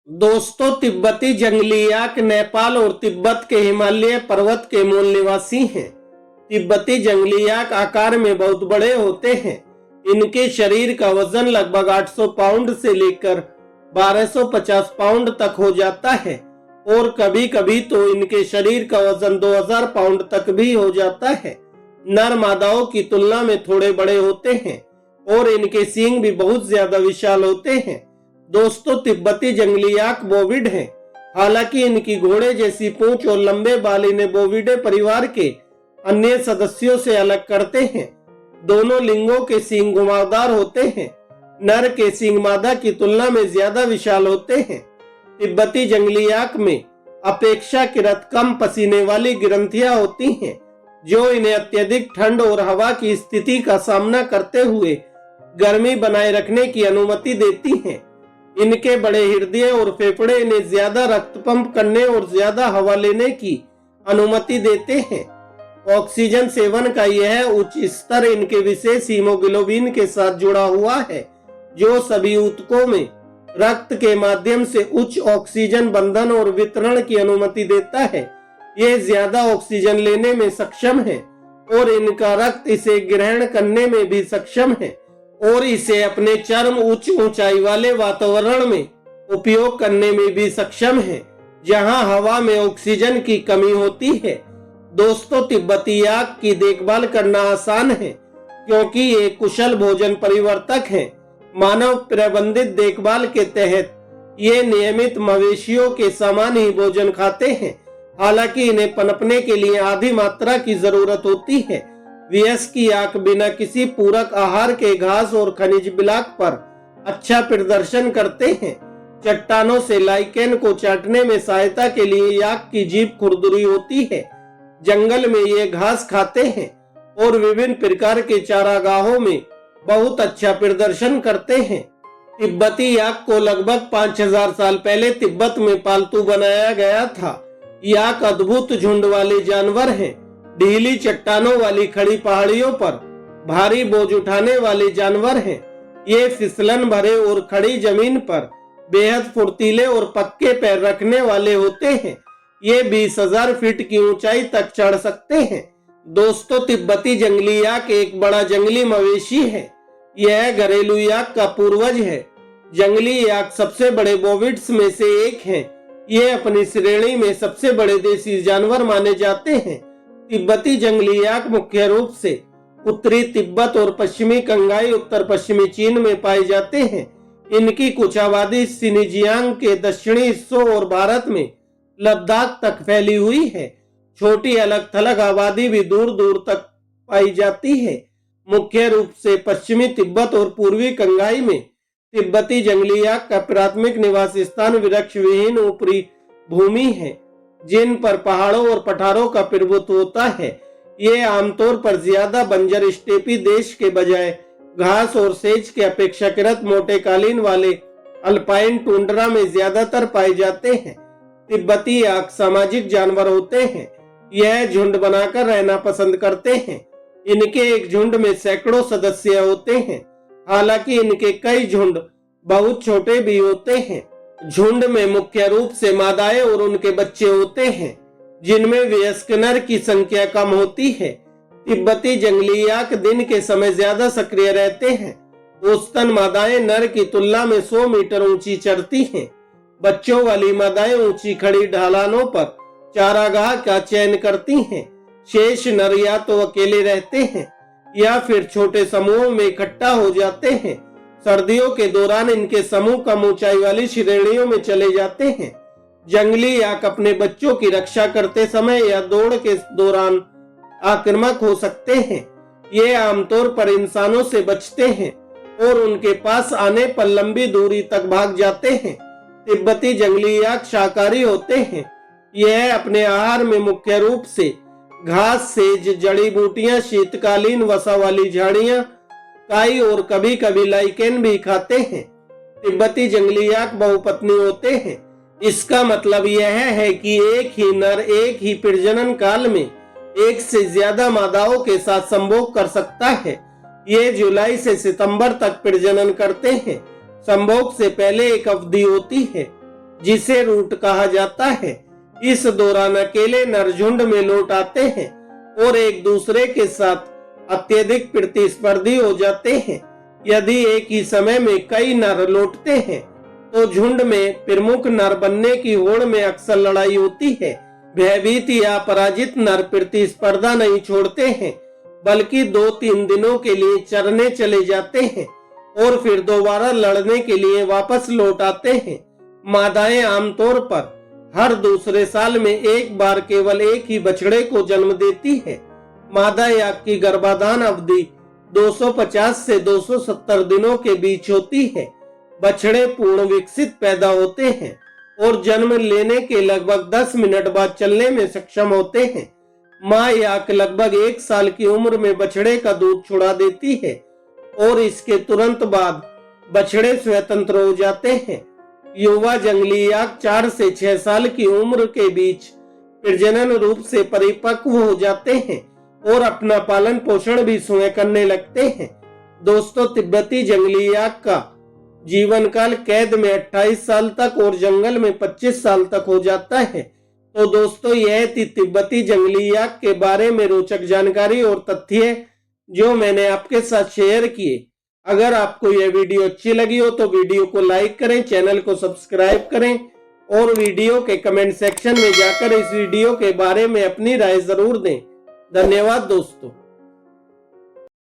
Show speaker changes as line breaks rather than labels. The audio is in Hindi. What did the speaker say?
दोस्तों, तिब्बती जंगली याक नेपाल और तिब्बत के हिमालय पर्वत के मूल निवासी हैं। तिब्बती जंगली याक आकार में बहुत बड़े होते हैं। इनके शरीर का वजन लगभग 800 पाउंड से लेकर 1250 पाउंड तक हो जाता है और कभी-कभी तो इनके शरीर का वजन 2000 पाउंड तक भी हो जाता है। नर मादाओं की तुलना में थोड़े बड़े होते हैं और इनके सींग भी बहुत ज्यादा विशाल होते हैं। दोस्तों, तिब्बती जंगली याक बोविड हैं। हालांकि इनकी घोड़े जैसी पूंछ और लंबे बाल इन्हें बोविडे परिवार के अन्य सदस्यों से अलग करते हैं। दोनों लिंगों के सींग घुमावदार होते हैं। नर के सींग मादा की तुलना में ज्यादा विशाल होते हैं। तिब्बती जंगली याक में अपेक्षाकृत कम पसीने वाली ग्रंथियां होती हैं, जो इन्हें अत्यधिक ठंड और हवा की स्थिति का सामना करते हुए गर्मी बनाए रखने की अनुमति देती हैं। इनके बड़े हृदय और फेफड़े इन्हें ज्यादा रक्त पंप करने और ज्यादा हवा लेने की अनुमति देते हैं। ऑक्सीजन सेवन का यह उच्च स्तर इनके विशेष हीमोग्लोबिन के साथ जुड़ा हुआ है, जो सभी ऊतकों में रक्त के माध्यम से उच्च ऑक्सीजन बंधन और वितरण की अनुमति देता है। ये ज्यादा ऑक्सीजन लेने में सक्षम है और इनका रक्त इसे ग्रहण करने में भी सक्षम है और इसे अपने चर्म उच्च ऊंचाई वाले वातावरण में उपयोग करने में भी सक्षम है, जहां हवा में ऑक्सीजन की कमी होती है। दोस्तों, तिब्बती याक की देखभाल करना आसान है क्योंकि ये कुशल भोजन परिवर्तक हैं। मानव प्रबंधित देखभाल के तहत ये नियमित मवेशियों के समान ही भोजन खाते हैं। हालांकि इन्हें पनपने के लिए आधी मात्रा की जरूरत होती है। वयस्क याक बिना किसी पूरक आहार के घास और खनिज ब्लॉक पर अच्छा प्रदर्शन करते हैं। चट्टानों से लाइकेन को चाटने में सहायता के लिए याक की जीभ खुरदुरी होती है। जंगल में ये घास खाते हैं और विभिन्न प्रकार के चारागाहों में बहुत अच्छा प्रदर्शन करते हैं। तिब्बती याक को लगभग 5000 साल पहले तिब्बत में पालतू बनाया गया था। याक अद्भुत झुंड वाले जानवर हैं। ढीली चट्टानों वाली खड़ी पहाड़ियों पर भारी बोझ उठाने वाले जानवर हैं। ये फिसलन भरे और खड़ी जमीन पर बेहद फुर्तीले और पक्के पैर रखने वाले होते हैं। ये 20,000 फीट की ऊंचाई तक चढ़ सकते हैं। दोस्तों, तिब्बती जंगली याक एक बड़ा जंगली मवेशी है। यह घरेलू याक का पूर्वज है। जंगली याक सबसे बड़े बोविड्स में से एक है। ये अपनी श्रेणी में सबसे बड़े देसी जानवर माने जाते हैं। तिब्बती जंगली याक मुख्य रूप से उत्तरी तिब्बत और पश्चिमी कंगाई उत्तर पश्चिमी चीन में पाए जाते हैं। इनकी कुछ आबादी सिनजियांग के दक्षिणी हिस्सों और भारत में लद्दाख तक फैली हुई है। छोटी अलग थलग आबादी भी दूर दूर तक पाई जाती है। मुख्य रूप से पश्चिमी तिब्बत और पूर्वी कंगाई में तिब्बती जंगली याक का प्राथमिक निवास स्थान वृक्ष विहीन ऊपरी भूमि है, जिन पर पहाड़ों और पठारों का प्रभुत्व होता है। ये आमतौर पर ज्यादा बंजर स्टेपी देश के बजाय घास और सेज के अपेक्षाकृत मोटे कालीन वाले अल्पाइन टुंड्रा में ज्यादातर पाए जाते हैं। तिब्बती याक सामाजिक जानवर होते हैं। यह झुंड बनाकर रहना पसंद करते हैं। इनके एक झुंड में सैकड़ों सदस्य होते हैं। हालांकि इनके कई झुंड बहुत छोटे भी होते हैं। झुंड में मुख्य रूप से मादाएं और उनके बच्चे होते हैं, जिनमें वयस्क नर की संख्या कम होती है। तिब्बती जंगली याक दिन के समय ज्यादा सक्रिय रहते हैं। औसतन मादाएं नर की तुलना में 100 मीटर ऊंची चढ़ती हैं। बच्चों वाली मादाएं ऊंची खड़ी ढलानों पर चारागाह का चयन करती हैं। शेष नर या तो अकेले रहते हैं या फिर छोटे समूहों में इकट्ठा हो जाते हैं। सर्दियों के दौरान इनके समूह कम ऊंचाई वाली श्रेणियों में चले जाते हैं। जंगली याक अपने बच्चों की रक्षा करते समय या दौड़ के दौरान आक्रामक हो सकते हैं। ये आमतौर पर इंसानों से बचते हैं और उनके पास आने पर लंबी दूरी तक भाग जाते हैं। तिब्बती जंगली याक शाकाहारी होते हैं। यह अपने आहार में मुख्य रूप से घास, सेज, जड़ी बूटियां, शीतकालीन वसा वाली झाड़ियां, काई और कभी कभी लाइकेन भी खाते हैं। तिब्बती जंगली याक बहुपत्नी होते हैं। इसका मतलब यह है कि एक ही नर एक ही प्रजनन काल में एक से ज्यादा मादाओं के साथ संभोग कर सकता है। ये जुलाई से सितंबर तक प्रजनन करते हैं। संभोग से पहले एक अवधि होती है जिसे रूट कहा जाता है। इस दौरान अकेले नर झुंड में लौट आते हैं और एक दूसरे के साथ अत्यधिक प्रतिस्पर्धी हो जाते हैं। यदि एक ही समय में कई नर लौटते हैं तो झुंड में प्रमुख नर बनने की होड़ में अक्सर लड़ाई होती है। भयभीत या पराजित नर प्रतिस्पर्धा नहीं छोड़ते हैं, बल्कि 2-3 दिनों के लिए चरने चले जाते हैं और फिर दोबारा लड़ने के लिए वापस लौट आते हैं। मादाएं आमतौर पर हर दूसरे साल में एक बार केवल एक ही बछड़े को जन्म देती है। मादा याक की गर्भाधान अवधि 250 से 270 दिनों के बीच होती है। बछड़े पूर्ण विकसित पैदा होते हैं और जन्म लेने के लगभग 10 मिनट बाद चलने में सक्षम होते हैं। माँ याक लगभग 1 साल की उम्र में बछड़े का दूध छुड़ा देती है और इसके तुरंत बाद बछड़े स्वतंत्र हो जाते हैं। युवा जंगली याक 4 से 6 साल की उम्र के बीच प्रजनन रूप से परिपक्व हो जाते हैं और अपना पालन पोषण भी स्वयं करने लगते हैं। दोस्तों, तिब्बती जंगली याक का जीवन काल कैद में 28 साल तक और जंगल में 25 साल तक हो जाता है। तो दोस्तों, यह थी तिब्बती जंगली याक के बारे में रोचक जानकारी और तथ्य जो मैंने आपके साथ शेयर किए। अगर आपको यह वीडियो अच्छी लगी हो तो वीडियो को लाइक करें, चैनल को सब्सक्राइब करें और वीडियो के कमेंट सेक्शन में जाकर इस वीडियो के बारे में अपनी राय जरूर दें। धन्यवाद दोस्तों।